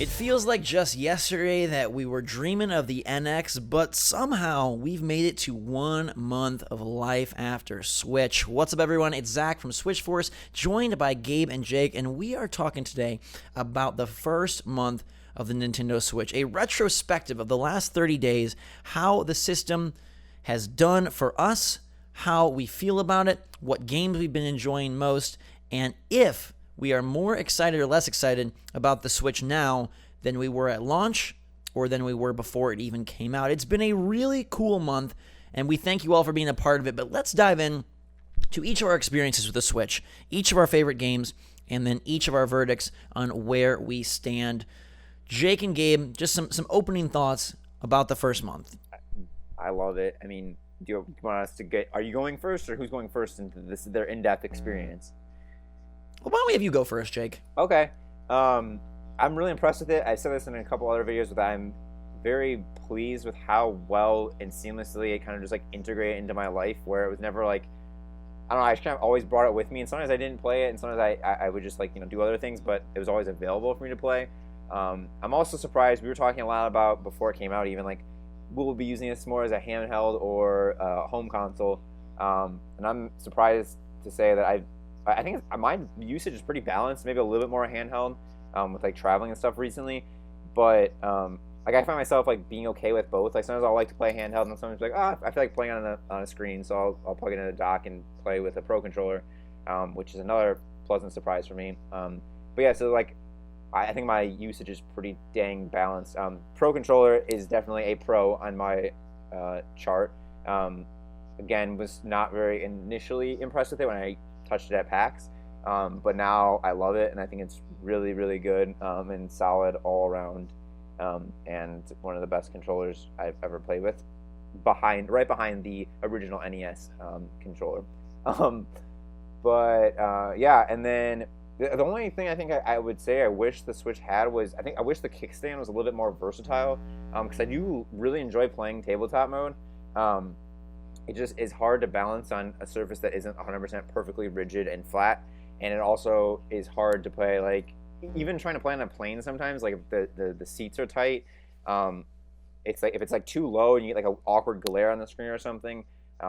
It feels like just yesterday that we were dreaming of the NX, but somehow we've made it to 1 month of life after Switch. What's up, everyone? It's Zach from Switch Force, joined by Gabe and Jake, and we are talking today about the first month of the Nintendo Switch, a retrospective of the last 30 days, how the system has done for us, how we feel about it, what games we've been enjoying most, and if we are more excited or less excited about the Switch now than we were at launch or than we were before it even came out. It's been a really cool month, and we thank you all for being a part of it, but let's dive in to each of our experiences with the Switch, each of our favorite games, and then each of our verdicts on where we stand. Jake and Gabe, just some opening thoughts about the first month. I love it. I mean, do you want us to get... Are you going first, or who's going first into their in-depth experience? Well, why don't we have you go first, Jake? Okay. I'm really impressed with it. I said this in a couple other videos, but I'm very pleased with how well and seamlessly it kind of just like integrated into my life, where it was never like, I don't know, I just kind of always brought it with me, and sometimes I didn't play it, and sometimes I would just like, do other things, but it was always available for me to play. I'm also surprised, we were talking a lot about before it came out, even like, will we be using this more as a handheld or a home console? And I'm surprised to say that I think my usage is pretty balanced, maybe a little bit more handheld with like traveling and stuff recently, but like I find myself like being okay with both. Like sometimes I'll like to play handheld, and sometimes like I feel like playing on a screen, so I'll plug it in a dock and play with a Pro controller, which is another pleasant surprise for me. But yeah, so like I think my usage is pretty dang balanced. Pro controller is definitely a pro on my chart. Again, was not very initially impressed with it when I touched it at PAX, but now I love it, and I think it's really, really good and solid all around, and one of the best controllers I've ever played with, right behind the original NES controller. Yeah, and then the only thing I think I would say I wish the Switch had was, I wish the kickstand was a little bit more versatile, because I do really enjoy playing tabletop mode. It just is hard to balance on a surface that isn't 100% perfectly rigid and flat, and it also is hard to play, like, even trying to play on a plane sometimes, like, if the seats are tight, it's like, if it's, like, too low and you get, like, an awkward glare on the screen or something,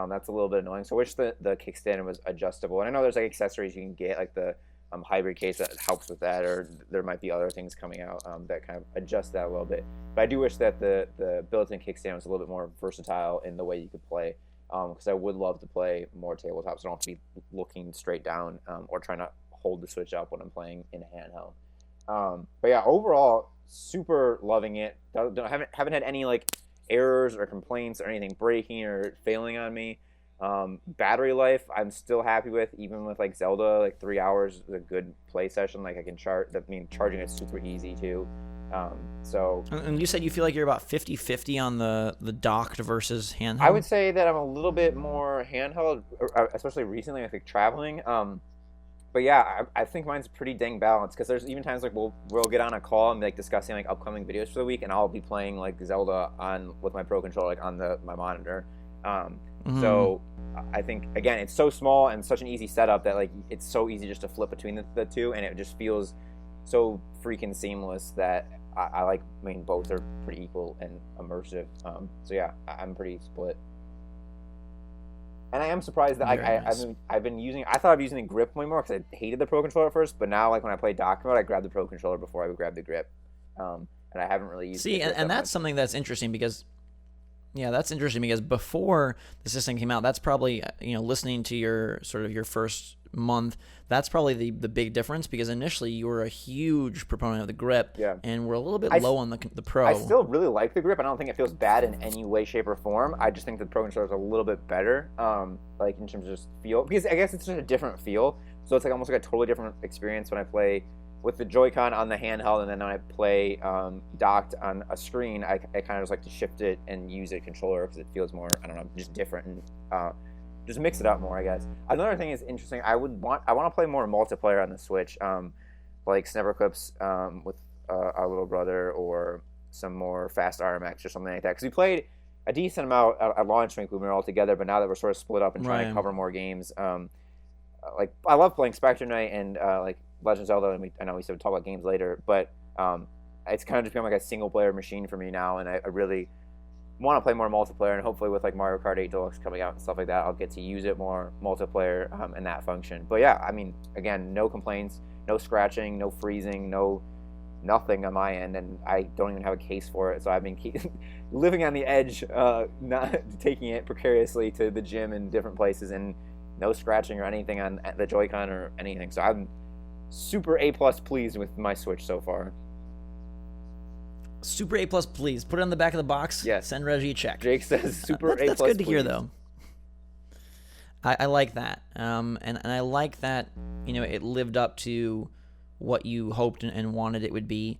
that's a little bit annoying. So I wish the kickstand was adjustable, and I know there's, like, accessories you can get, like the hybrid case that helps with that, or there might be other things coming out that kind of adjust that a little bit. But I do wish that the built-in kickstand was a little bit more versatile in the way you could play, because I would love to play more tabletops. I don't have to be looking straight down or trying to hold the Switch up when I'm playing in a handheld. But yeah, overall, super loving it. Haven't had any like errors or complaints or anything breaking or failing on me. Battery life, I'm still happy with, even with like Zelda, like 3 hours is a good play session. Like I can charging it's super easy too. And you said you feel like you're about 50-50 on the docked versus handheld? I would say that I'm a little bit more handheld, especially recently, I think, traveling. But yeah, I think mine's pretty dang balanced, because there's even times like we'll get on a call and be like discussing like upcoming videos for the week, and I'll be playing like Zelda with my Pro controller like on my monitor. So I think, again, it's so small and such an easy setup that like it's so easy just to flip between the two, and it just feels so freaking seamless that I like. I mean, both are pretty equal and immersive. So yeah, I'm pretty split. And I am surprised that I've been using. I thought I'd be using the grip way more, because I hated the Pro controller at first. But now, like when I play dock mode, I grab the Pro controller before I would grab the grip. And I haven't really used. See, and that's something that's interesting, because. Yeah, that's interesting, because before the system came out, that's probably, listening to your first month, that's probably the big difference, because initially you were a huge proponent of the grip, yeah, and we're a little bit low on the Pro. I still really like the grip. I don't think it feels bad in any way, shape, or form. I just think the Pro controller is a little bit better, like in terms of just feel, because I guess it's just a different feel. So it's like almost like a totally different experience when I play with the Joy-Con on the handheld, and then when I play docked on a screen, I kind of just like to shift it and use a controller, because it feels more, I don't know, just different, and just mix it up more, I guess. Another thing is interesting. I want to play more multiplayer on the Switch, like Snapper Clips with our little brother, or some more Fast RMX or something like that. Because we played a decent amount at launch when we were all together, but now that we're sort of split up and trying to cover more games, like I love playing Spectre Knight and like Legend of Zelda, and I know we said talk about games later, but it's kind of just become like a single player machine for me now, and I really want to play more multiplayer, and hopefully with like Mario Kart 8 Deluxe coming out and stuff like that, I'll get to use it more multiplayer and that function. But yeah, I mean, again, no complaints, no scratching, no freezing, nothing on my end, and I don't even have a case for it. So I've been living on the edge, not taking it precariously to the gym and different places, and no scratching or anything on the Joy-Con or anything. So I'm super A+ pleased with my Switch so far. Super A+, please. Put it on the back of the box. Yes. Send Reggie a check. Jake says super A+. That's good to hear, please. though. I like that. And I like that, it lived up to what you hoped and wanted it would be.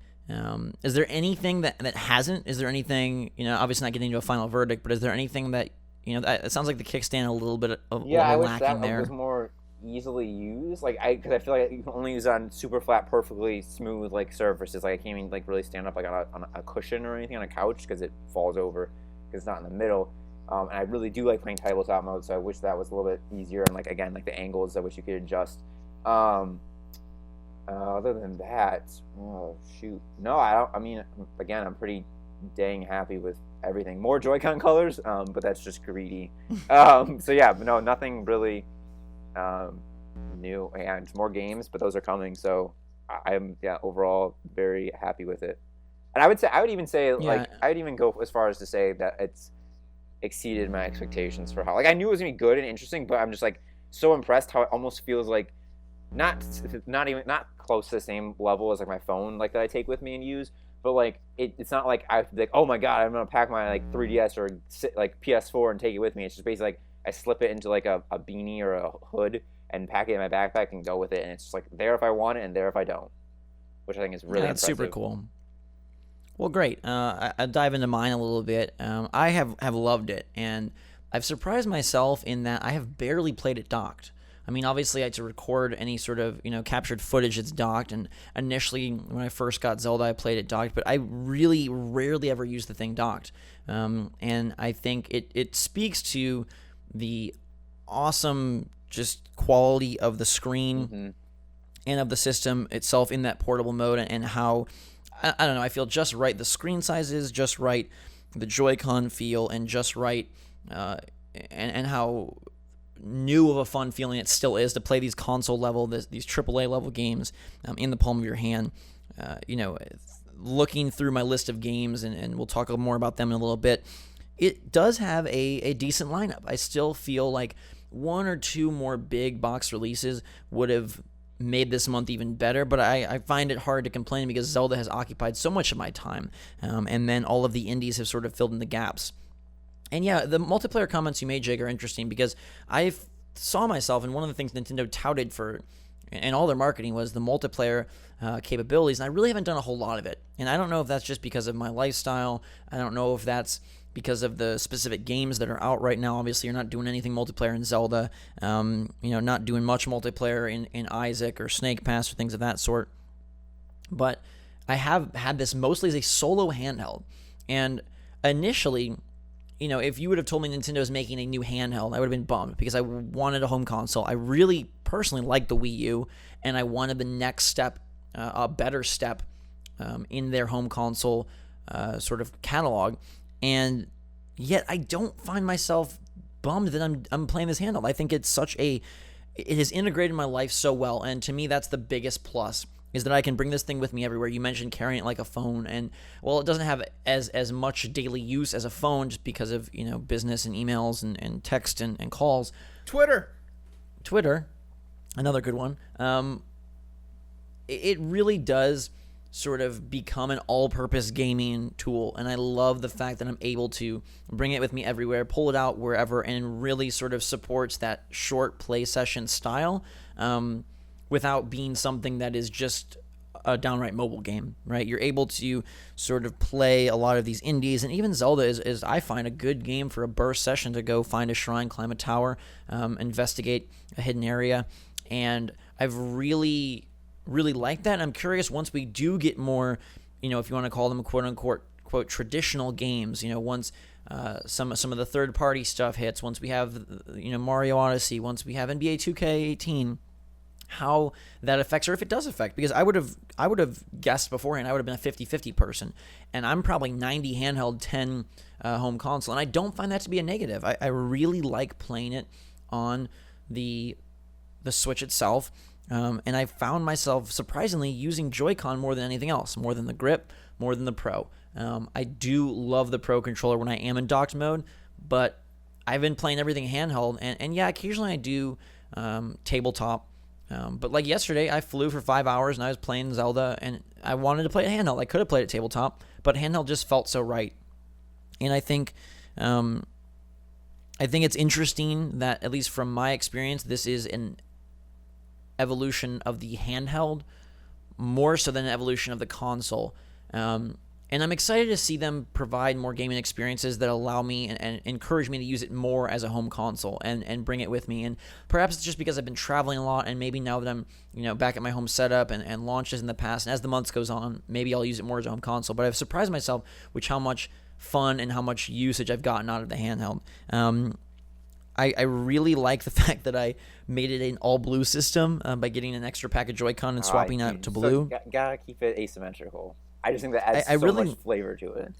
Is there anything that hasn't? Is there anything, obviously not getting into a final verdict, but is there anything that, it sounds like the kickstand a little bit of I wish lacking that there. was more easily used, because I feel like you can only use it on super flat, perfectly smooth surfaces. I can't even really stand up on a cushion or anything on a couch because it falls over because it's not in the middle. And I really do like playing tabletop mode, so I wish that was a little bit easier, and again, the angles I wish you could adjust. Other than that, oh shoot, no, I don't. I mean, again, I'm pretty dang happy with everything. More Joy-Con colors, but that's just greedy. So yeah, but no, nothing really new. Yeah, it's more games, but those are coming. So I'm overall very happy with it. And I would even say I'd even go as far as to say that it's exceeded my expectations for how I knew it was gonna be good and interesting, but I'm just so impressed how it almost feels not close to the same level as my phone that I take with me and use, but it's not I have to be oh my god, I'm gonna pack my 3DS or PS4 and take it with me. It's just basically I slip it into a beanie or a hood and pack it in my backpack and go with it, and it's just there if I want it and there if I don't, which I think is really that's impressive. super cool. Well, great. I'll dive into mine a little bit. I have loved it, and I've surprised myself in that I have barely played it docked. I mean, obviously, I had to record any sort of, captured footage that's docked, and initially, when I first got Zelda, I played it docked, but I really rarely ever use the thing docked. And I think it speaks to the awesome just quality of the screen and of the system itself in that portable mode, and how, I don't know, I feel just right. The screen size is just right, the Joy-Con feel, and just right, and how new of a fun feeling it still is to play these console level, these AAA level games in the palm of your hand. Looking through my list of games, and we'll talk more about them in a little bit, it does have a decent lineup. I still feel like one or two more big box releases would have made this month even better, but I find it hard to complain because Zelda has occupied so much of my time, and then all of the indies have sort of filled in the gaps. And yeah, the multiplayer comments you made, Jake, are interesting because I saw myself, and one of the things Nintendo touted for in all their marketing was the multiplayer capabilities, and I really haven't done a whole lot of it. And I don't know if that's just because of my lifestyle. I don't know if that's because of the specific games that are out right now. Obviously, you're not doing anything multiplayer in Zelda, not doing much multiplayer in Isaac or Snake Pass or things of that sort. But I have had this mostly as a solo handheld, and initially, if you would have told me Nintendo is making a new handheld, I would have been bummed because I wanted a home console. I really personally liked the Wii U, and I wanted the next step, a better step in their home console sort of catalog. And yet I don't find myself bummed that I'm playing this handheld. I think it's it has integrated my life so well, and to me that's the biggest plus, is that I can bring this thing with me everywhere. You mentioned carrying it like a phone, and well, it doesn't have as much daily use as a phone just because of business and emails and text and calls. Twitter, another good one. It really does sort of become an all-purpose gaming tool, and I love the fact that I'm able to bring it with me everywhere, pull it out wherever, and really sort of supports that short play session style, without being something that is just a downright mobile game, right? You're able to sort of play a lot of these indies, and even Zelda is I find, a good game for a burst session to go find a shrine, climb a tower, investigate a hidden area, and I've really like that. And I'm curious, once we do get more, if you want to call them quote-unquote traditional games, once some of the third-party stuff hits, once we have, Mario Odyssey, once we have NBA 2K18, how that affects, or if it does affect, because I would have guessed beforehand I would have been a 50-50 person, and I'm probably 90 handheld, 10 home console, and I don't find that to be a negative. I really like playing it on the Switch itself, and I found myself surprisingly using Joy-Con more than anything else, more than the grip, more than the Pro. I do love the Pro controller when I am in docked mode, but I've been playing everything handheld, and yeah, occasionally I do tabletop. But like yesterday, I flew for 5 hours and I was playing Zelda, and I wanted to play it handheld. I could have played it tabletop, but handheld just felt so right. And I think it's interesting that, at least from my experience, this is an evolution of the handheld more so than an evolution of the console. And I'm excited to see them provide more gaming experiences that allow me and encourage me to use it more as a home console and bring it with me. And perhaps it's just because I've been traveling a lot, and maybe now that I'm back at my home setup and launches in the past, and as the months goes on, maybe I'll use it more as a home console. But I've surprised myself with how much fun and how much usage I've gotten out of the handheld. I really like the fact that I made it an all-blue system by getting an extra pack of Joy-Con and swapping out to blue. Gotta keep it asymmetrical. I just think that adds much flavor to it.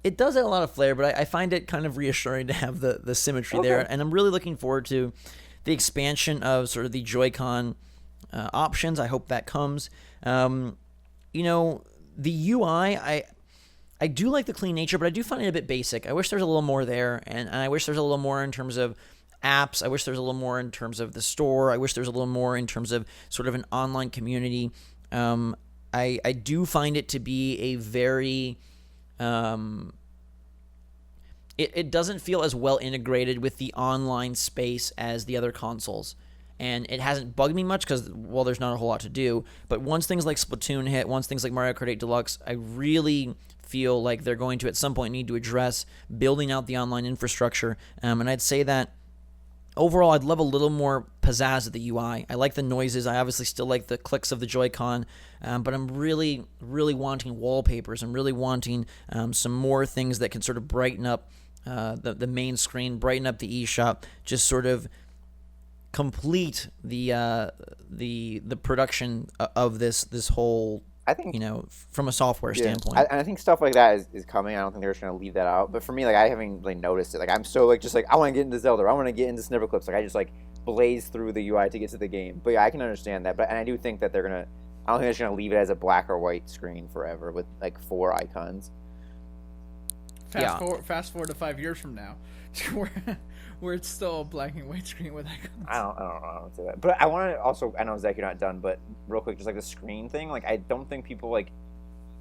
It does add a lot of flair, but I find it kind of reassuring to have the symmetry there. And I'm really looking forward to the expansion of sort of the Joy-Con options. I hope that comes. The UI, I do like the clean nature, but I do find it a bit basic. I wish there was a little more there, and I wish there's a little more in terms of apps. I wish there's a little more in terms of the store. I wish there's a little more in terms of sort of an online community. I do find it to be a very it doesn't feel as well integrated with the online space as the other consoles, and it hasn't bugged me much because, well, there's not a whole lot to do. But once things like Splatoon hit, once things like Mario Kart 8 Deluxe, I really feel like they're going to at some point need to address building out the online infrastructure, and I'd say that overall, I'd love a little more pizzazz at the UI. I like the noises. I obviously still like the clicks of the Joy-Con, but I'm really, really wanting wallpapers. I'm really wanting some more things that can sort of brighten up the main screen, brighten up the eShop, just sort of complete the production of this whole. I think, from a software standpoint. I think stuff like that is coming. I don't think they're just going to leave that out. But for me, like, I haven't really noticed it. Like, I'm so, like, just, like, I want to get into Zelda. I want to get into Snipperclips. Like, I just, like, blaze through the UI to get to the game. But, yeah, I can understand that. And I do think that they're going to, I don't think they're just going to leave it as a black or white screen forever with, like, 4 icons. Fast forward to 5 years from now. Where it's still a black and white screen with icons. I don't say that. But I want to also, I know, Zach, you're not done, but real quick, just like the screen thing, like, I don't think people, like,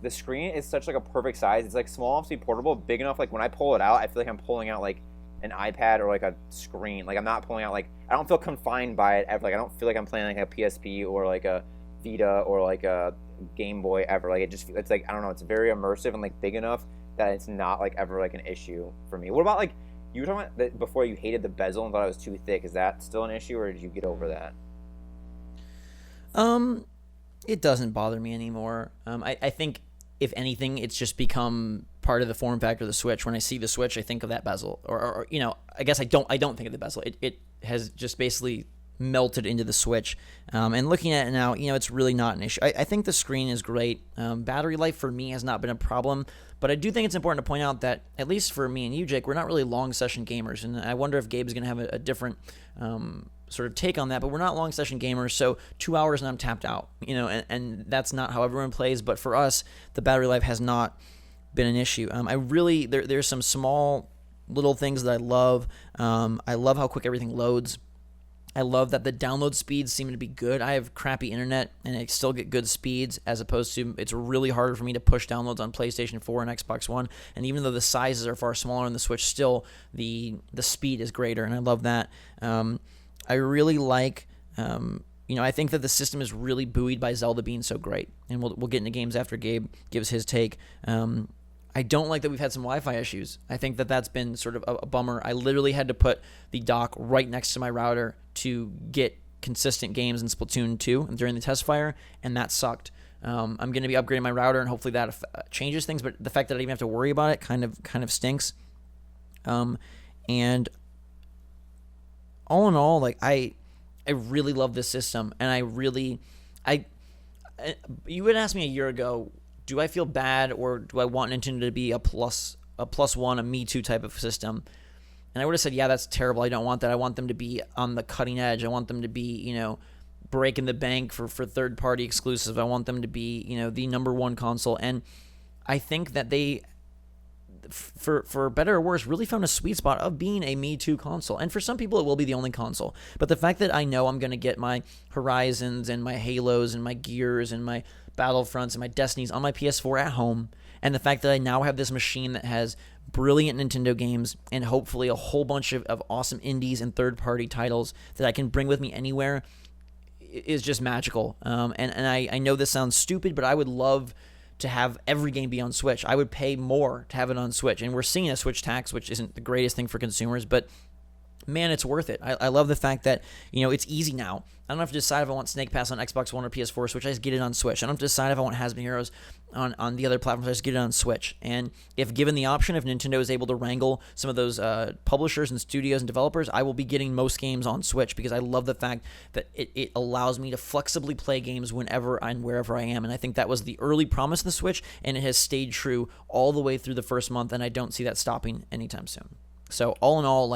the screen is such, like, a perfect size. It's, like, small enough to be portable, big enough, like, when I pull it out, I feel like I'm pulling out, like, an iPad or, like, a screen. Like, I'm not pulling out, like, I don't feel confined by it ever. Like, I don't feel like I'm playing, like, a PSP or, like, a Vita or, like, a Game Boy ever. Like, it's, like, I don't know, it's very immersive and, like, big enough that it's not, like, ever, like, an issue for me. What about, like, you were talking about that before, you hated the bezel and thought it was too thick. Is that still an issue, or did you get over that? It doesn't bother me anymore. I think, if anything, it's just become part of the form factor of the Switch. When I see the Switch, I think of that bezel. Or I guess I don't think of the bezel. It has just basically melted into the Switch. And looking at it now, it's really not an issue. I think the screen is great. Battery life for me has not been a problem. But I do think it's important to point out that, at least for me and you, Jake, we're not really long session gamers. And I wonder if Gabe's going to have a different sort of take on that. But we're not long session gamers, so 2 hours and I'm tapped out. And that's not how everyone plays. But for us, the battery life has not been an issue. There's some small little things that I love. I love how quick everything loads. I love that the download speeds seem to be good. I have crappy internet, and I still get good speeds, as opposed to, it's really harder for me to push downloads on PlayStation 4 and Xbox One. And even though the sizes are far smaller on the Switch, still the speed is greater, and I love that. I really like, I think that the system is really buoyed by Zelda being so great. And we'll get into games after Gabe gives his take. I don't like that we've had some Wi-Fi issues. I think that that's been sort of a bummer. I literally had to put the dock right next to my router to get consistent games in Splatoon 2 during the test fire, and that sucked. I'm going to be upgrading my router, and hopefully that changes things, but the fact that I even have to worry about it kind of stinks. And all in all, like, I I really love this system, and you would ask me a year ago, do I feel bad or do I want Nintendo to be a plus one, a Me Too type of system? And I would have said, yeah, that's terrible. I don't want that. I want them to be on the cutting edge. I want them to be, breaking the bank for third-party exclusive. I want them to be, the number one console. And I think that they, for better or worse, really found a sweet spot of being a Me Too console. And for some people, it will be the only console. But the fact that I know I'm going to get my Horizons and my Halos and my Gears and my Battlefronts and my Destinies on my PS4 at home, and the fact that I now have this machine that has brilliant Nintendo games and hopefully a whole bunch of awesome indies and third-party titles that I can bring with me anywhere is just magical. And I know this sounds stupid, but I would love to have every game be on Switch. I would pay more to have it on Switch. And we're seeing a Switch tax, which isn't the greatest thing for consumers, but man, it's worth it. I love the fact that, it's easy now. I don't have to decide if I want Snake Pass on Xbox One or PS4 Switch. I just get it on Switch. I don't have to decide if I want Has Been Heroes on the other platforms. I just get it on Switch. And if given the option, if Nintendo is able to wrangle some of those publishers and studios and developers, I will be getting most games on Switch because I love the fact that it allows me to flexibly play games whenever and wherever I am. And I think that was the early promise of the Switch, and it has stayed true all the way through the first month, and I don't see that stopping anytime soon. So all in all,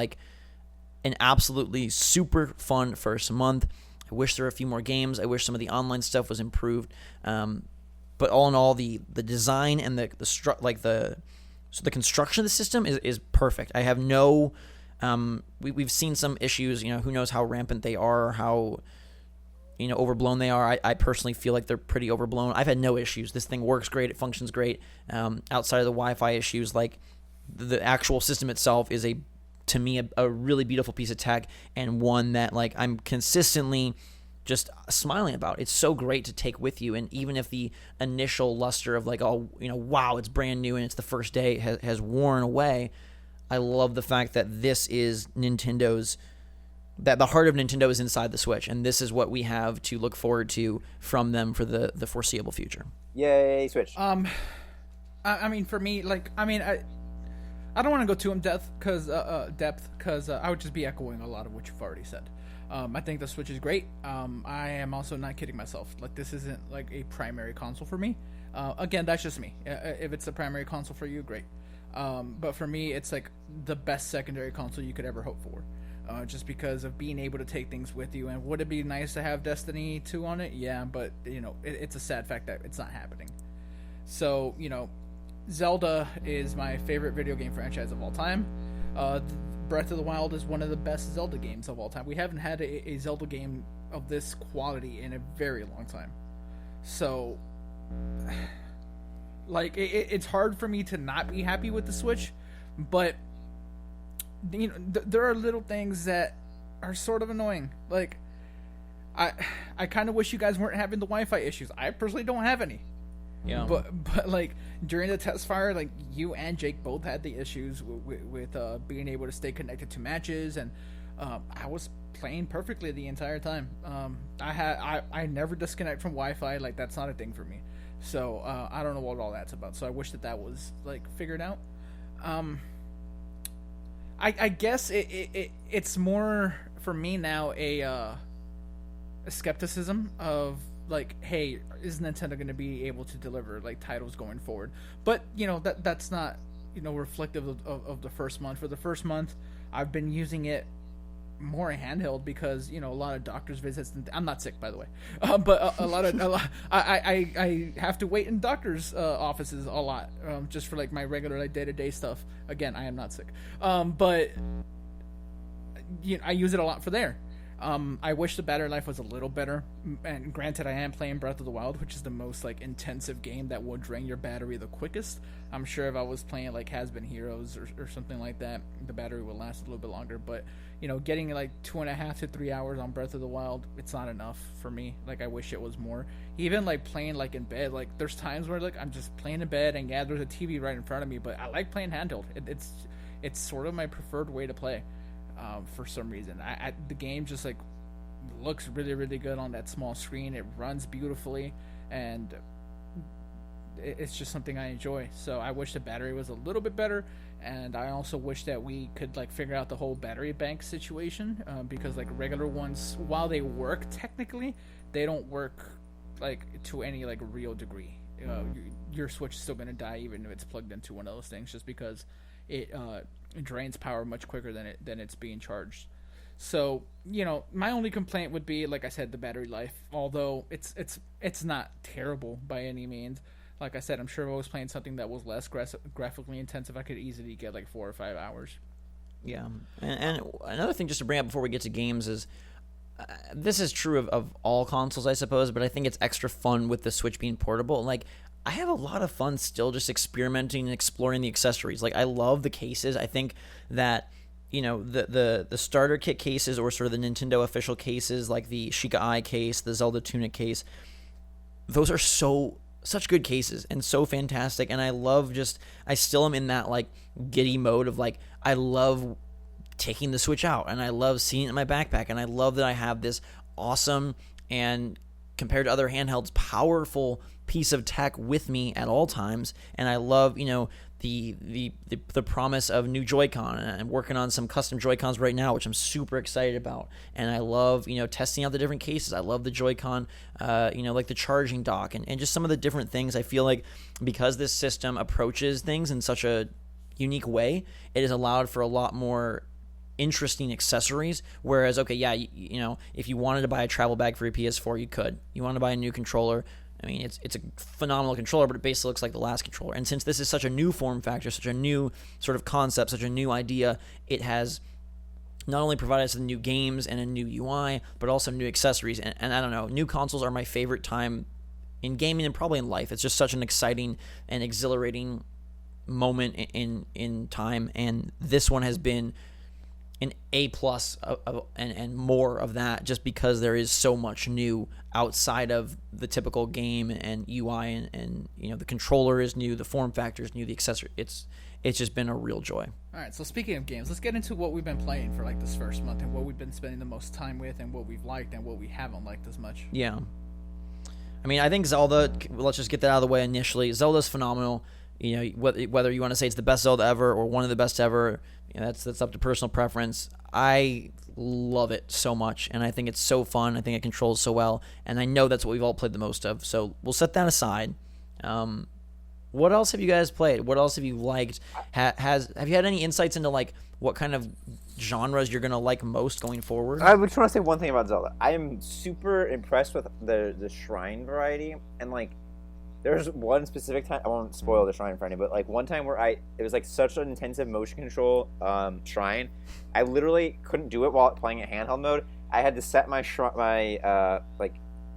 an absolutely super fun first month. I wish there were a few more games. I wish some of the online stuff was improved. But all in all, the design and the construction of the system is perfect. I have no. We've seen some issues. Who knows how rampant they are, or how overblown they are. I personally feel like they're pretty overblown. I've had no issues. This thing works great. It functions great. Outside of the Wi-Fi issues, the actual system itself is to me, a really beautiful piece of tech, and one that I'm consistently just smiling about. It's so great to take with you, and even if the initial luster of wow, it's brand new and it's the first day has worn away, I love the fact that this is Nintendo's, that the heart of Nintendo is inside the Switch, and this is what we have to look forward to from them for the foreseeable future. Yay, Switch. I mean, for me, I don't want to go too in depth because I would just be echoing a lot of what you've already said. I think the Switch is great. I am also not kidding myself. This isn't a primary console for me. Again, that's just me. If it's a primary console for you, great. But for me, it's the best secondary console you could ever hope for. Just because of being able to take things with you. And would it be nice to have Destiny 2 on it? Yeah, but it's a sad fact that it's not happening. So Zelda is my favorite video game franchise of all time. Breath of the Wild is one of the best Zelda games of all time. We haven't had a Zelda game of this quality in a very long time. So, it's hard for me to not be happy with the Switch, but there are little things that are sort of annoying. I kind of wish you guys weren't having the Wi-Fi issues. I personally don't have any. Yeah. But during the test fire, you and Jake both had the issues with being able to stay connected to matches, and I was playing perfectly the entire time. I never disconnect from Wi-Fi. That's not a thing for me. So I don't know what all that's about. So I wish that was figured out. I guess it's more for me now a skepticism of hey, is Nintendo going to be able to deliver titles going forward? But that's not reflective of the first month. For the first month, I've been using it more handheld because a lot of doctor's visits. I'm not sick, by the way, but I have to wait in doctor's offices a lot just for my regular day-to-day stuff. Again, I am not sick, but I use it a lot for there. I wish the battery life was a little better, and granted, I am playing Breath of the Wild, which is the most intensive game that will drain your battery the quickest. I'm sure if I was playing Has Been Heroes or something like that, the battery would last a little bit longer. But getting 2.5 to 3 hours on Breath of the Wild, it's not enough for me. I wish it was more. Even playing in bed, there's times where I'm just playing in bed, and yeah, there's a TV right in front of me, but I like playing handheld. It's sort of my preferred way to play. For some reason, the game just looks really, really good on that small screen. It runs beautifully, and it's just something I enjoy. So I wish the battery was a little bit better, and I also wish that we could like figure out the whole battery bank situation, because like regular ones, while they work technically, they don't work like to any like real degree. Your Switch is still going to die even if it's plugged into one of those things, just because it drains power much quicker than it's being charged. So, my only complaint would be, like I said, the battery life. Although it's not terrible by any means. Like I said, I'm sure if I was playing something that was less graphically intensive, I could easily get like 4 or 5 hours. Yeah, and another thing just to bring up before we get to games is, this is true of all consoles, I suppose, but I think it's extra fun with the Switch being portable. Like, I have a lot of fun still just experimenting and exploring the accessories. Like, I love the cases. I think that, the starter kit cases, or sort of the Nintendo official cases, like the Sheikah Eye case, the Zelda Tunic case, those are such good cases and so fantastic. And I still am in that like giddy mode of like, I love taking the Switch out, and I love seeing it in my backpack, and I love that I have this awesome and, compared to other handhelds, powerful piece of tech with me at all times. And I love, the promise of new Joy-Con, and I'm working on some custom Joy-Cons right now, which I'm super excited about. And I love, testing out the different cases. I love the Joy-Con, like the charging dock, and just some of the different things. I feel like because this system approaches things in such a unique way, it has allowed for a lot more interesting accessories. Whereas, okay, yeah, if you wanted to buy a travel bag for your PS4, you could. You want to buy a new controller, I mean, it's a phenomenal controller, but it basically looks like the last controller. And since this is such a new form factor, such a new sort of concept, such a new idea, it has not only provided us with new games and a new UI, but also new accessories. And I don't know, new consoles are my favorite time in gaming and probably in life. It's just such an exciting and exhilarating moment in time, and this one has been an A+ and more of that, just because there is so much new outside of the typical game and UI, and the controller is new, the form factor is new, the accessory. It's just been a real joy. All right, so speaking of games, let's get into what we've been playing for like this first month, and what we've been spending the most time with, and what we've liked and what we haven't liked as much. Yeah, I mean, I think Zelda, let's just get that out of the way initially. Zelda's phenomenal. Whether you want to say it's the best Zelda ever or one of the best ever, that's up to personal preference. I love it so much, and I think it's so fun. I think it controls so well, and I know that's what we've all played the most of. So we'll set that aside. What else have you guys played? What else have you liked? Have you had any insights into like what kind of genres you're gonna like most going forward? I just want to say one thing about Zelda. I am super impressed with the shrine variety, and like, there's one specific time, I won't spoil the shrine for any, but like one time where it was like such an intensive motion control shrine, I literally couldn't do it while playing in handheld mode. I had to set I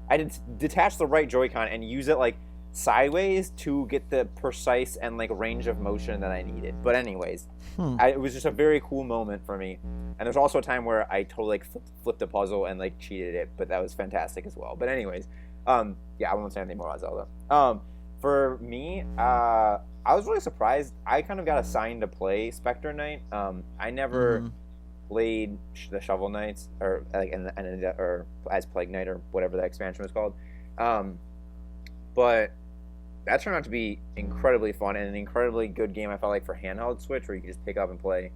had to detach the right Joy-Con and use it like sideways to get the precise and like range of motion that I needed. But anyways, it was just a very cool moment for me. And there's also a time where I totally like flipped a puzzle and like cheated it, but that was fantastic as well. But anyways, yeah, I won't say anything more about Zelda. For me, I was really surprised. I kind of got assigned to play Spectre Knight. I never played the Shovel Knights, or like or as Plague Knight, or whatever that expansion was called. But that turned out to be incredibly fun and an incredibly good game. I felt like for handheld Switch, where you could just pick up and play,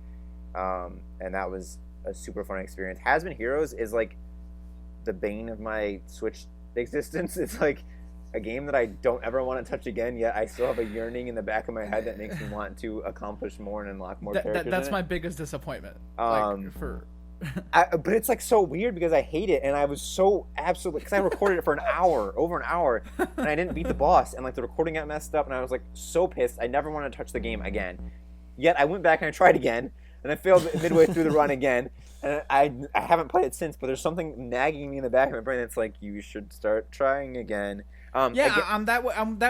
and that was a super fun experience. Has Been Heroes is like the bane of my Switch existence. It's like a game that I don't ever want to touch again, yet I still have a yearning in the back of my head that makes me want to accomplish more and unlock more characters. That's my biggest disappointment. But it's like so weird because I hate it, and I was so absolutely, because I recorded it for over an hour, and I didn't beat the boss, and like the recording got messed up, and I was like so pissed. I never wanted to touch the game again. Yet I went back and I tried again, and I failed midway through the run again. And I haven't played it since, but there's something nagging me in the back of my brain that's like, you should start trying again. I'm that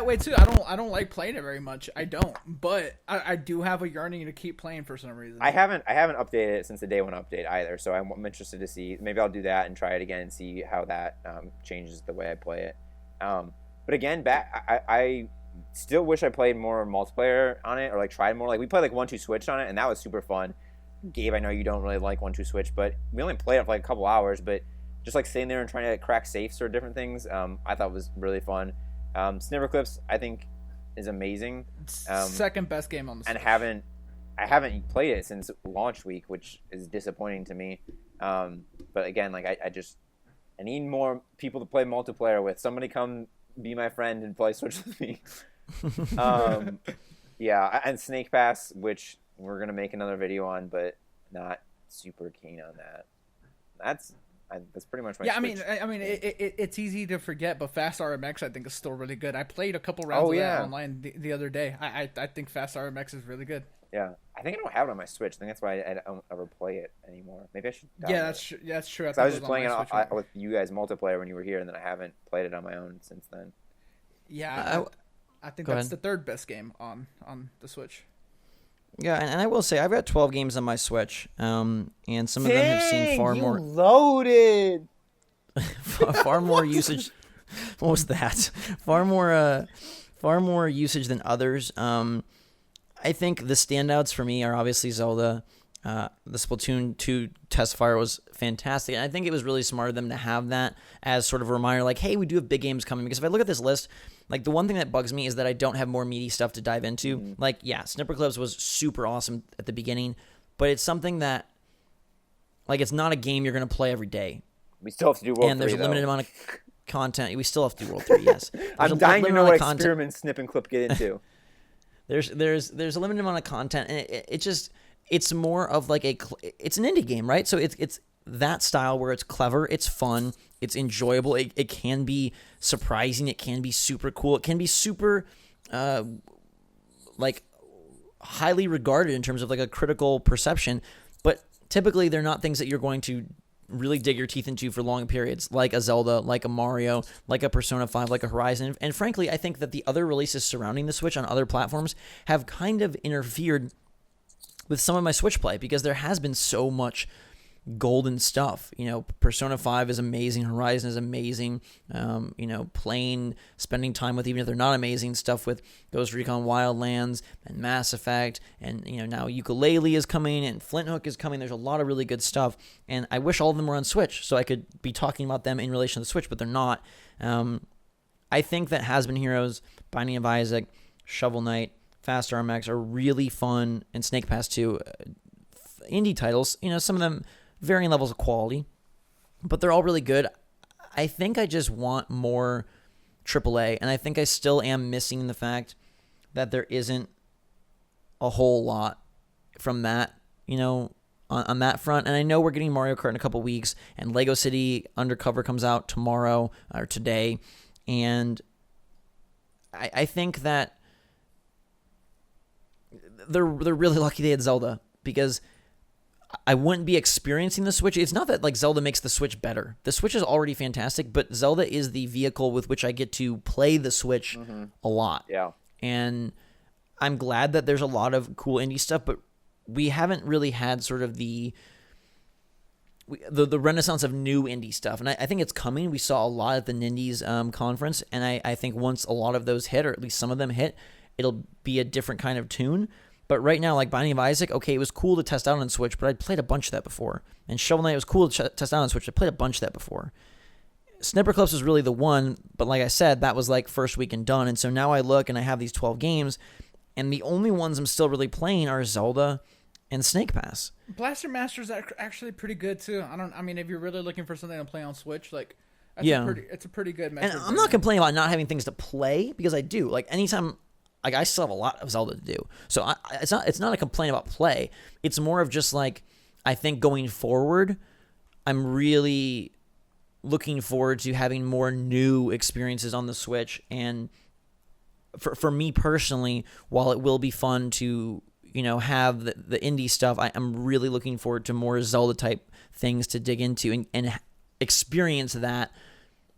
way too. I don't like playing it very much. I don't, but I do have a yearning to keep playing for some reason. I haven't updated it since the day one update either, so I'm interested to see. Maybe I'll do that and try it again and see how that changes the way I play it. But again, I still wish I played more multiplayer on it, or like tried more. Like we played like 1-2 Switch on it, and that was super fun. Gabe, I know you don't really like 1-2 Switch, but we only played it for like a couple hours, but just like sitting there and trying to crack safes or different things, I thought was really fun. Snipperclips, I think is amazing. Second best game on the Switch. And I haven't played it since launch week, which is disappointing to me. But again, like I need more people to play multiplayer with. Somebody come be my friend and play Switch with me. Yeah, and Snake Pass, which we're gonna make another video on, but not super keen on that. That's pretty much my. Yeah, Switch. I mean, it's easy to forget, but Fast RMX I think is still really good. I played a couple rounds of that online the other day. I think Fast RMX is really good. Yeah, I think I don't have it on my Switch. I think that's why I don't ever play it anymore. Maybe I should. Yeah, that's true. I was just playing it with you guys multiplayer when you were here, and then I haven't played it on my own since then. Yeah, I think that's the third best game on the Switch. Yeah, and I will say I've got 12 games on my Switch, and some of them have seen far more loaded, far more usage. What was that? Far more usage than others. I think the standouts for me are obviously Zelda. The Splatoon 2 test fire was fantastic, and I think it was really smart of them to have that as sort of a reminder, like, hey, we do have big games coming. Because if I look at this list, like, the one thing that bugs me is that I don't have more meaty stuff to dive into. Mm-hmm. Like, yeah, Snipper Clips was super awesome at the beginning, but it's something that, like, it's not a game you're going to play every day. We still have to do World 3, and there's a limited amount of content. We still have to do World 3, yes. I'm dying to know what experiment Snip and Clip get into. There's a limited amount of content, and it's more of like it's an indie game, right? So it's that style where it's clever, it's fun, it's enjoyable. It can be surprising, it can be super cool, it can be super like highly regarded in terms of like a critical perception. But typically they're not things that you're going to really dig your teeth into for long periods, like a Zelda, like a Mario, like a Persona 5, like a Horizon. And frankly, I think that the other releases surrounding the Switch on other platforms have kind of interfered with some of my Switch play, because there has been so much golden stuff. You know, Persona 5 is amazing, Horizon is amazing. You know, spending time with, even if they're not amazing, stuff with Ghost Recon Wildlands and Mass Effect, and, you know, now Yooka-Laylee is coming and Flint Hook is coming. There's a lot of really good stuff, and I wish all of them were on Switch so I could be talking about them in relation to the Switch, but they're not. I think that Has Been Heroes, Binding of Isaac, Shovel Knight, Fast RMX are really fun, and Snake Pass 2, indie titles. You know, some of them varying levels of quality, but they're all really good. I think I just want more AAA, and I think I still am missing the fact that there isn't a whole lot from that, you know, on that front. And I know we're getting Mario Kart in a couple weeks, and Lego City Undercover comes out tomorrow or today, and I think that they're really lucky they had Zelda, because I wouldn't be experiencing the Switch. It's not that like Zelda makes the Switch better. The Switch is already fantastic, but Zelda is the vehicle with which I get to play the Switch a lot. Yeah. And I'm glad that there's a lot of cool indie stuff, but we haven't really had sort of the renaissance of new indie stuff. And I think it's coming. We saw a lot at the Nindies conference, and I think once a lot of those hit, or at least some of them hit, it'll be a different kind of tune. But right now, like Binding of Isaac, okay, it was cool to test out on Switch, but I'd played a bunch of that before. And Shovel Knight was cool to test out on Switch. I played a bunch of that before. Snipper Clips was really the one, but like I said, that was like first week and done. And so now I look and I have these 12 games, and the only ones I'm still really playing are Zelda and Snake Pass. Blaster Master's actually pretty good too. I mean, if you're really looking for something to play on Switch, like it's a pretty good Metroid. And I'm not complaining about not having things to play, because I do. Like anytime, like I still have a lot of Zelda to do. So it's not a complaint about play. It's more of just like, I think going forward, I'm really looking forward to having more new experiences on the Switch. And for me personally, while it will be fun to, you know, have the indie stuff, I'm really looking forward to more Zelda type things to dig into and experience that.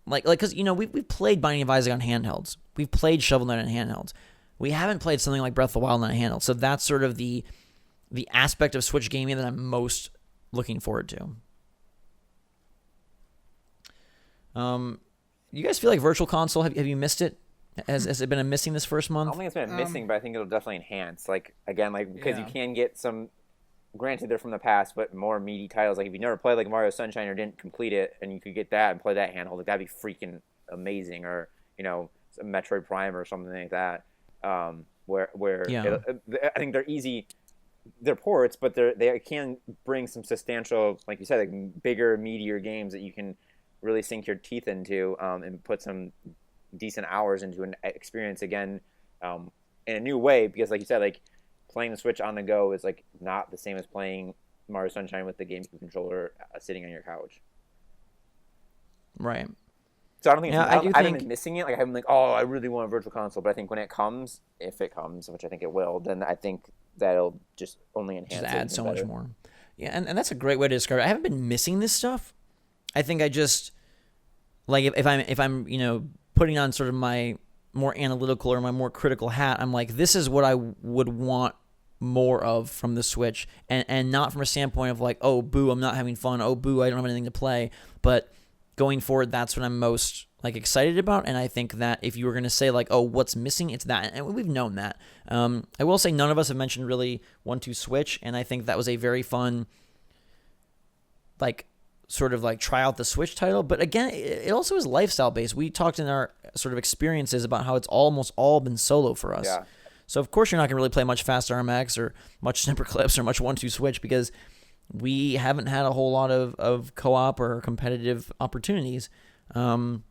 Like, cause you know, we've played Binding of Isaac on handhelds. We've played Shovel Knight on handhelds. We haven't played something like Breath of the Wild on a handheld. So that's sort of the aspect of Switch gaming that I'm most looking forward to. You guys feel like Virtual Console, have you missed it? Has it been a missing this first month? I don't think it's been missing, but I think it'll definitely enhance. Like, again, like, because you can get some, granted they're from the past, but more meaty titles. Like, if you never played like Mario Sunshine or didn't complete it, and you could get that and play that handheld, like, that'd be freaking amazing. Or, you know, some Metroid Prime or something like that. Where Yeah. I think they're easy. They're ports, but they can bring some substantial, like you said, like bigger, meatier games that you can really sink your teeth into, and put some decent hours into an experience again, in a new way. Because, like you said, like playing the Switch on the go is like not the same as playing Mario Sunshine with the GameCube controller sitting on your couch. Right. So I don't think Yeah, I haven't been missing it. Like I haven't like, oh, I really want a virtual console. But I think when it comes, if it comes, which I think it will, then I think that'll just only enhance just it add so better. much more. Yeah, and that's a great way to describe it. I haven't been missing this stuff. I think I just like if I'm putting on sort of my more analytical or my more critical hat, I'm like, this is what I would want more of from the Switch, and not from a standpoint of like, oh boo, I'm not having fun, oh boo, I don't have anything to play, but going forward, that's what I'm most like excited about. And I think that if you were going to say like, oh, what's missing, it's that, and we've known that. I will say none of us have mentioned really 1-2 Switch, and I think that was a very fun like sort of like try out the Switch title. But again, it also is lifestyle based. We talked in our sort of experiences about how it's almost all been solo for us. Yeah. So of course you're not going to really play much Fast RMX or much Snipper Clips or much 1-2 Switch because we haven't had a whole lot of co-op or competitive opportunities. And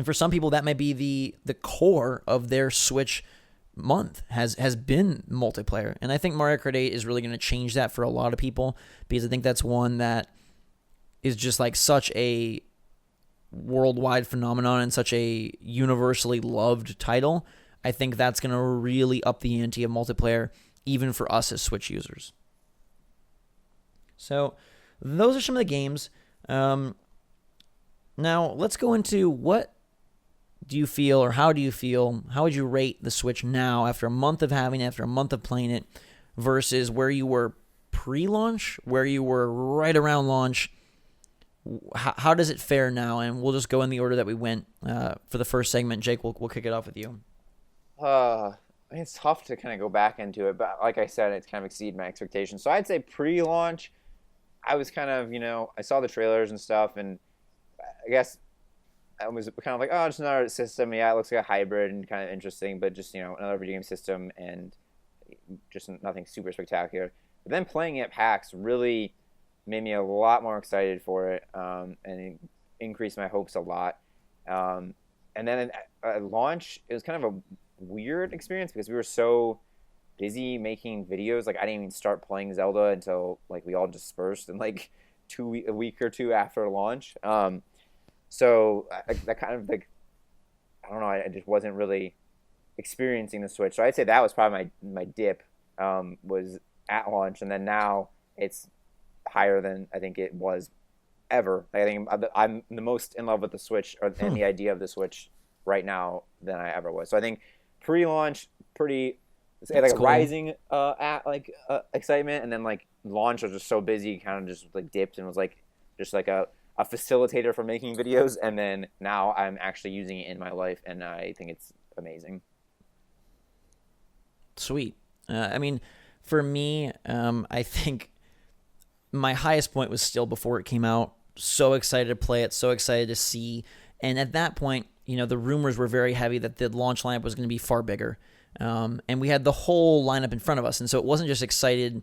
for some people, that may be the core of their Switch month has been multiplayer. And I think Mario Kart 8 is really going to change that for a lot of people because I think that's one that is just like such a worldwide phenomenon and such a universally loved title. I think that's going to really up the ante of multiplayer, even for us as Switch users. So those are some of the games. Now let's go into what do you feel, or how do you feel, how would you rate the Switch now after a month of having it, after a month of playing it, versus where you were pre-launch, where you were right around launch? How does it fare now? And we'll just go in the order that we went for the first segment. Jake, we'll kick it off with you. I mean, it's tough to kind of go back into it, but like I said, it's kind of exceeded my expectations. So I'd say pre-launch, I was kind of, I saw the trailers and stuff, and I guess I was kind of like, oh, just another system. Yeah, it looks like a hybrid and kind of interesting, but just, another video game system and just nothing super spectacular. But then playing it at PAX really made me a lot more excited for it, and it increased my hopes a lot. And then at launch, it was kind of a weird experience because we were so busy making videos. Like I didn't even start playing Zelda until like we all dispersed in like a week or two after launch. So that kind of like, I don't know, I just wasn't really experiencing the Switch. So I'd say that was probably my dip, was at launch, and then now it's higher than I think it was ever. I think I'm the most in love with the Switch and the idea of the Switch right now than I ever was. So I think pre-launch pretty like cool. rising excitement, and then like launch was just so busy, kind of just like dipped and was like just like a facilitator for making videos, and then now I'm actually using it in my life, and I think it's amazing. Sweet. I mean, for me, I think my highest point was still before it came out. So excited to play it, so excited to see. And at that point, the rumors were very heavy that the launch lineup was going to be far bigger. And we had the whole lineup in front of us. And so it wasn't just excited.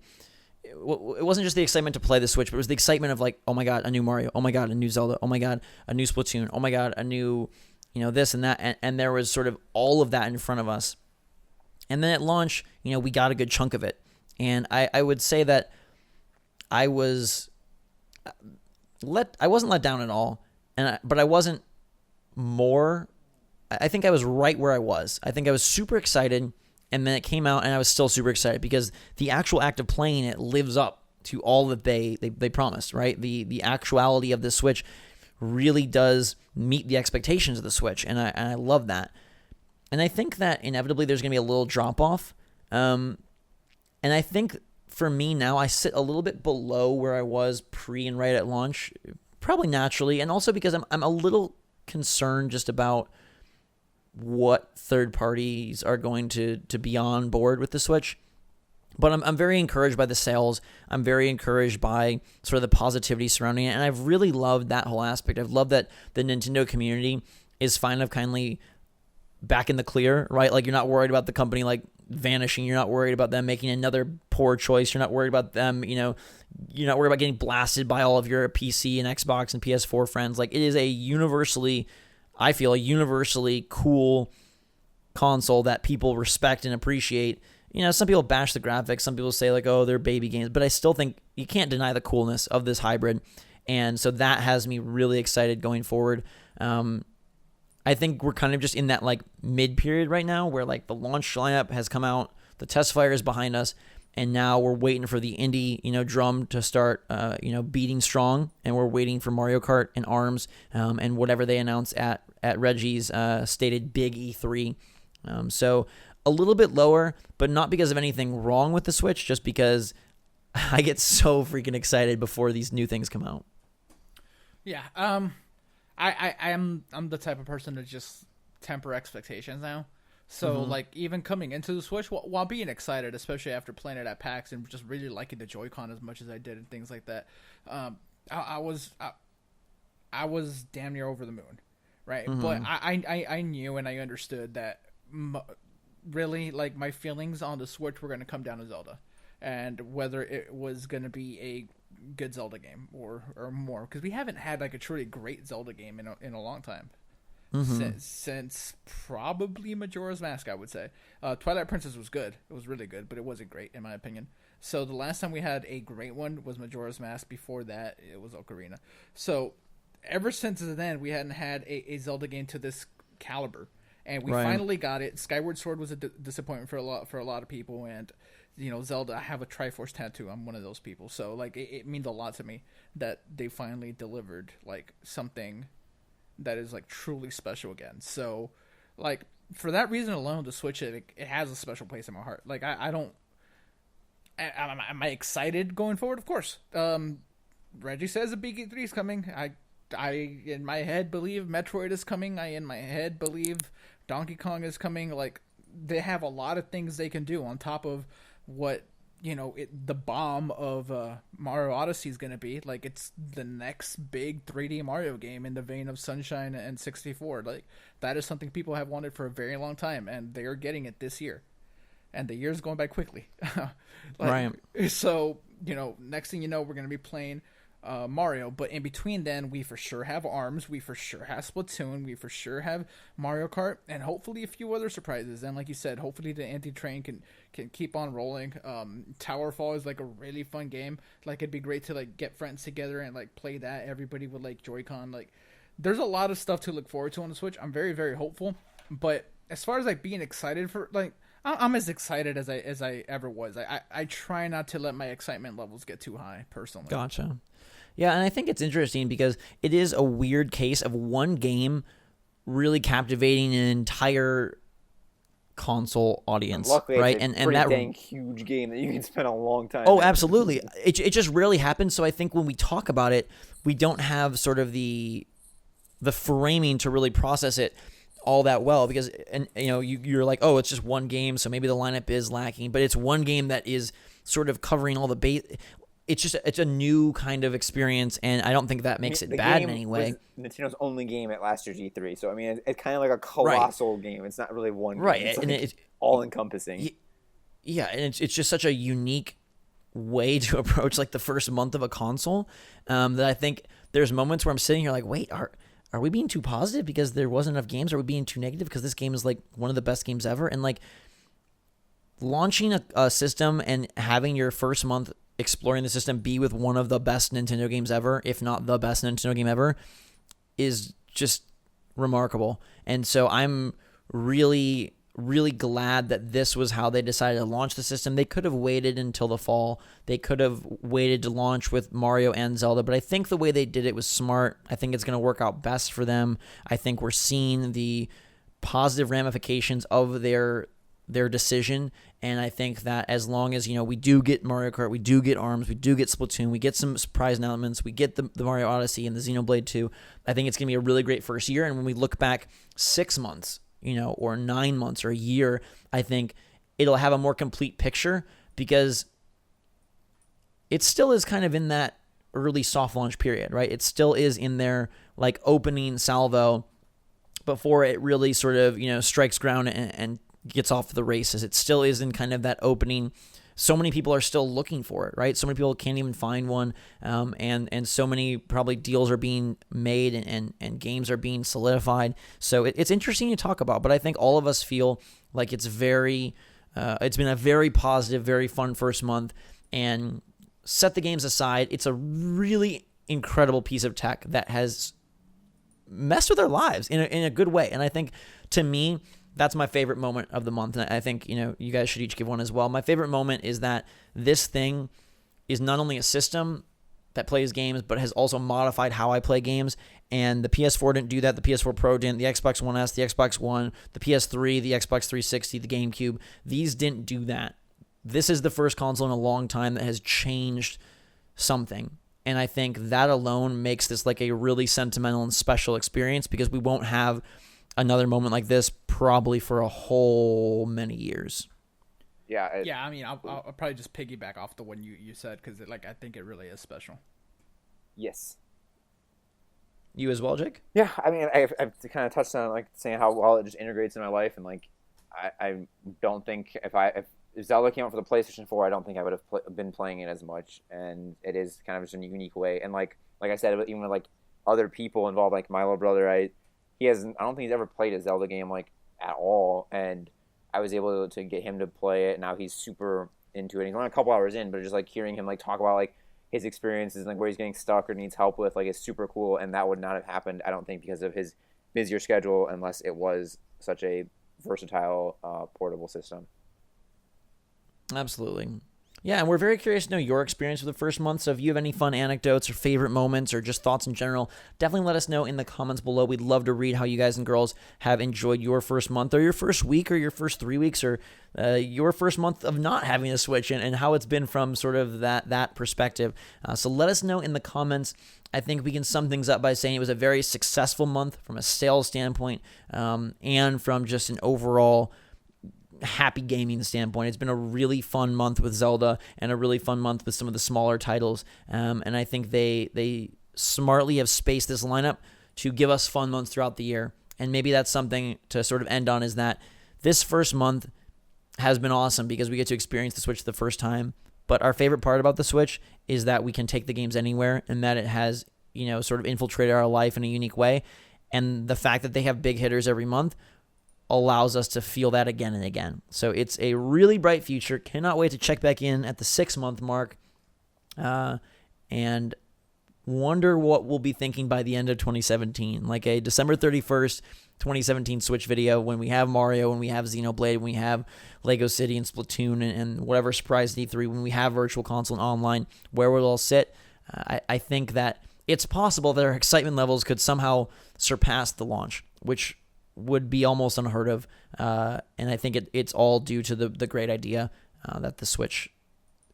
It wasn't just the excitement to play the Switch, but it was the excitement of like, oh my God, a new Mario. Oh my God, a new Zelda. Oh my God, a new Splatoon. Oh my God, a new, this and that. And there was sort of all of that in front of us. And then at launch, we got a good chunk of it. And I would say that I wasn't let down at all, but I wasn't more. I think I was right where I was. I think I was super excited, and then it came out, and I was still super excited because the actual act of playing it lives up to all that they promised. Right, the actuality of the Switch really does meet the expectations of the Switch, and I love that. And I think that inevitably there's going to be a little drop off, and I think. For me now, I sit a little bit below where I was pre and right at launch, probably naturally, and also because I'm a little concerned just about what third parties are going to be on board with the Switch. But I'm very encouraged by the sales. I'm very encouraged by sort of the positivity surrounding it, and I've really loved that whole aspect. I've loved that the Nintendo community is kindly back in the clear, right? Like, you're not worried about the company like vanishing. You're not worried about them making another poor choice. You're not worried about them, you're not worried about getting blasted by all of your PC and Xbox and PS4 friends. Like, it is I feel a universally cool console that people respect and appreciate. Some people bash the graphics. Some people say like, oh, they're baby games, but I still think you can't deny the coolness of this hybrid. And so that has me really excited going forward. I think we're kind of just in that like mid period right now where like the launch lineup has come out, the test fire is behind us, and now we're waiting for the indie, drum to start, beating strong, and we're waiting for Mario Kart and ARMS, and whatever they announce at Reggie's stated big E3. So a little bit lower, but not because of anything wrong with the Switch, just because I get so freaking excited before these new things come out. Yeah. I'm the type of person to just temper expectations now. So like even coming into the Switch while being excited, especially after playing it at PAX and just really liking the Joy-Con as much as I did and things like that, I was damn near over the moon, right? But I knew and I understood that really like my feelings on the Switch were going to come down to Zelda, and whether it was going to be a good Zelda game or more, because we haven't had like a truly great Zelda game in a long time. Since probably Majora's Mask, I would say. Twilight Princess was good. It was really good, but it wasn't great in my opinion. So the last time we had a great one was Majora's Mask. Before that, it was Ocarina. So ever since then, we hadn't had a Zelda game to this caliber, and we finally got it. Skyward Sword was a disappointment for a lot of people, and Zelda. I have a Triforce tattoo. I'm one of those people. So like it means a lot to me that they finally delivered like something that is like truly special again. So like for that reason alone, the Switch it has a special place in my heart. Like I don't. Am I excited going forward? Of course. Reggie says a big E3 is coming. I in my head believe Metroid is coming. I in my head believe Donkey Kong is coming. Like they have a lot of things they can do on top of what the bomb of Mario Odyssey is going to be. Like it's the next big 3D Mario game in the vein of Sunshine and 64. Like that is something people have wanted for a very long time, and they are getting it this year, and the year's going by quickly. Right. So next thing you know, we're going to be playing Mario, but in between then we for sure have ARMS, we for sure have Splatoon, we for sure have Mario Kart, and hopefully a few other surprises. And like you said, hopefully the anti-train can keep on rolling. Towerfall is like a really fun game. Like it'd be great to like get friends together and like play that, everybody with like Joy-Con. Like there's a lot of stuff to look forward to on the Switch. I'm very, very hopeful, but as far as like being excited for, like I'm as excited as I ever was. I try not to let my excitement levels get too high personally. Gotcha. Yeah, and I think it's interesting because it is a weird case of one game really captivating an entire console audience, luckily, right? It's a pretty dang huge game that you can spend a long time. Oh, absolutely. It just rarely happens. So I think when we talk about it, we don't have sort of the framing to really process it all that well, because you're like, oh, it's just one game, so maybe the lineup is lacking, but it's one game that is sort of covering all the base. It's a new kind of experience, and I don't think that makes it bad in any way. Nintendo's only game at last year's E3, so I mean, it's kind of like a colossal game. It's not really one game. Right, it's and like it's all encompassing. Yeah, and it's just such a unique way to approach like the first month of a console, that I think there's moments where I'm sitting here like, wait, are we being too positive because there wasn't enough games? Are we being too negative because this game is like one of the best games ever? And like launching a system and having your first month exploring the system be with one of the best Nintendo games ever, if not the best Nintendo game ever, is just remarkable. And so I'm really, really glad that this was how they decided to launch the system. They could have waited until the fall. They could have waited to launch with Mario and Zelda, but I think the way they did it was smart. I think it's going to work out best for them. I think we're seeing the positive ramifications of their decision, and I think that as long as we do get Mario Kart, we do get ARMS, we do get Splatoon, we get some surprise elements, we get the Mario Odyssey and the Xenoblade 2, I think it's going to be a really great first year. And when we look back 6 months, or 9 months or a year, I think it'll have a more complete picture, because it still is kind of in that early soft launch period, right? It still is in their like opening salvo before it really sort of, strikes ground and gets off the races. It still is in kind of that opening. So many people are still looking for it, right? So many people can't even find one, and so many probably deals are being made and games are being solidified. So it's interesting to talk about, but I think all of us feel like it's been a very positive, very fun first month, and set the games aside, it's a really incredible piece of tech that has messed with our lives in a good way. And I think, to me, that's my favorite moment of the month. And I think, you guys should each give one as well. My favorite moment is that this thing is not only a system that plays games, but has also modified how I play games. And the PS4 didn't do that. The PS4 Pro didn't. The Xbox One S, the Xbox One, the PS3, the Xbox 360, the GameCube. These didn't do that. This is the first console in a long time that has changed something. And I think that alone makes this like a really sentimental and special experience, because we won't have another moment like this probably for a whole many years. Yeah. I mean, I'll probably just piggyback off the one you said, because I think it really is special. Yes. You as well, Jake? Yeah, I mean, I've kind of touched on saying how well it just integrates in my life, and I don't think if Zelda came out for the PlayStation 4, I don't think I would have been playing it as much, and it is kind of just a unique way. And like I said, even with other people involved, like my little brother, I don't think he's ever played a Zelda game at all, and I was able to get him to play it. Now he's super into it. He's only a couple hours in, but just hearing him talk about his experiences and where he's getting stuck or needs help with is super cool. And that would not have happened, I don't think, because of his busier schedule, unless it was such a versatile portable system. Absolutely. Yeah, and we're very curious to know your experience with the first month. So if you have any fun anecdotes or favorite moments or just thoughts in general, definitely let us know in the comments below. We'd love to read how you guys and girls have enjoyed your first month, or your first week, or your first 3 weeks, or your first month of not having a Switch, and how it's been from sort of that perspective. So let us know in the comments. I think we can sum things up by saying it was a very successful month from a sales standpoint, and from just an overall happy gaming standpoint. It's been a really fun month with Zelda, and a really fun month with some of the smaller titles. And I think they smartly have spaced this lineup to give us fun months throughout the year. And maybe that's something to sort of end on, is that this first month has been awesome because we get to experience the Switch the first time. But our favorite part about the Switch is that we can take the games anywhere, and that it has, sort of infiltrated our life in a unique way. And the fact that they have big hitters every month allows us to feel that again and again. So it's a really bright future. Cannot wait to check back in at the 6-month mark, and wonder what we'll be thinking by the end of 2017. Like a December 31st, 2017 Switch video, when we have Mario, when we have Xenoblade, when we have Lego City and Splatoon, and whatever surprise E3, when we have Virtual Console and online, where will it all sit? I think that it's possible that our excitement levels could somehow surpass the launch, which would be almost unheard of, and I think it's all due to the great idea that the Switch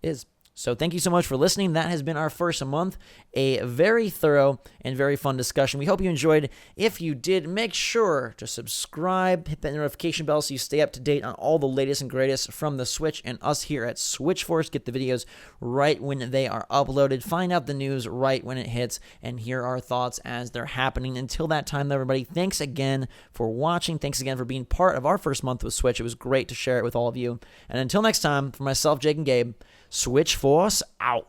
is. So thank you so much for listening. That has been our first month, a very thorough and very fun discussion. We hope you enjoyed. If you did, make sure to subscribe, hit that notification bell so you stay up to date on all the latest and greatest from the Switch, and us here at SwitchForce get the videos right when they are uploaded. Find out the news right when it hits, and hear our thoughts as they're happening. Until that time, everybody, thanks again for watching. Thanks again for being part of our first month with Switch. It was great to share it with all of you. And until next time, for myself, Jake, and Gabe, SwitchForce out.